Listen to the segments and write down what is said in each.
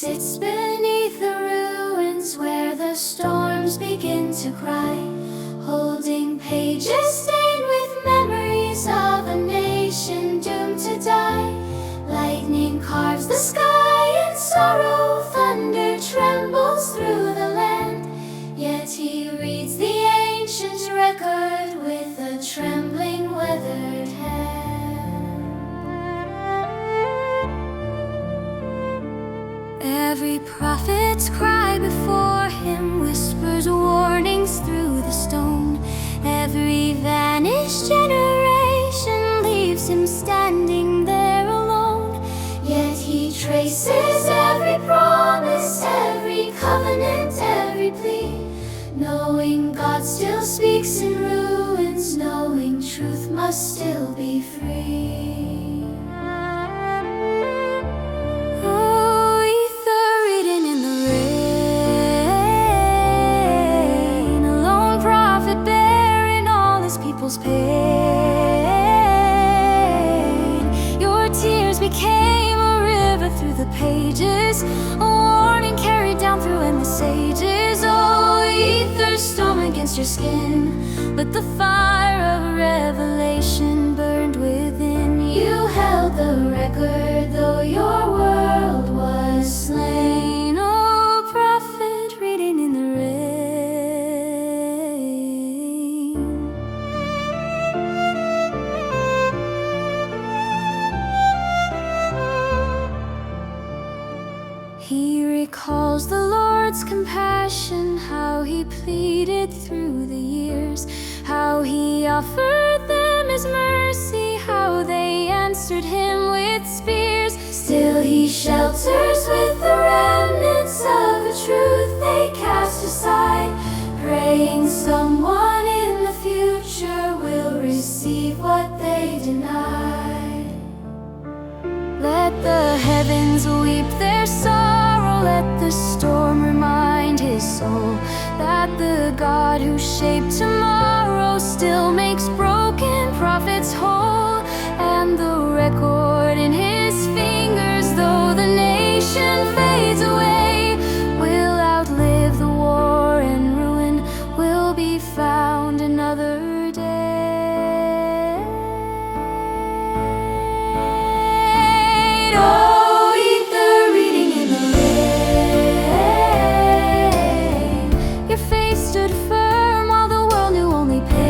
sits beneath the ruins where the storms begin to cry, holding pages stained with memories of a nation doomed to die. Lightning carves the sky in sorrow, thunder trembles through the land, yet he reads the ancient record with a trembling, weathered hand. Every prophet's cry before him whispers warnings through the stone. Every vanished generation leaves him standing there alone, yet he traces every promise, every covenant, every plea, knowing God still speaks in ruins, knowing truth must still be free. Oh, ether written in the rain, a lone prophet bearing all his people's pain. Your tears became a river through the pages, a warning carried down through endless ages. Oh, ether, storm against your skin, but the fire of revelation burned within. You held the record though your world was slain. Oh, prophet reading in the rain. He recalls the Lord's compassion, how he pleaded through the years, how he offered them his mercy, how they answered him with spears. Still he shelters with the remnants of the truth they cast aside, praying someone in the future will receive what they denied. Let the heavens weep their sorrow, let the storm remind his soul that the God who shaped tomorrow still makes broken prophets whole. And the record in his fingers, though the nation fades away, will outlive the war, and ruin will be found another day. Oh, ether reading in the rain, your faith stood firm while the world knew only pain.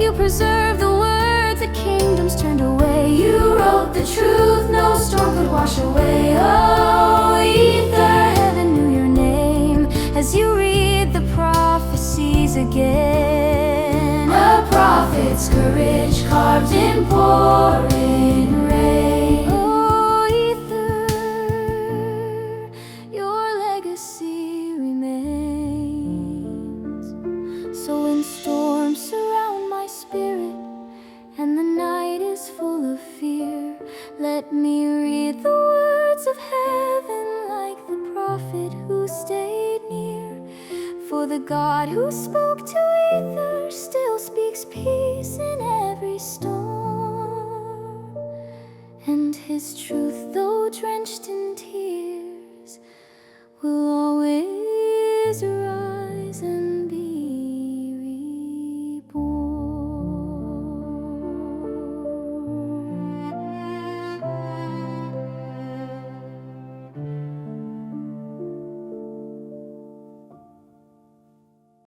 You preserved the words that kingdoms turned away. You wrote the truth no storm could wash away. Oh, ether, heaven knew your name as you read the prophecies again. A prophet's courage carved in pouring rain. Oh, ether, your legacy remains. So when storms surround my spirit and the night is full of fear, let me read the words of heaven like the prophet who stayed near. For the God who spoke to ether still speaks peace in every storm, and his truth, though drenched in tears, will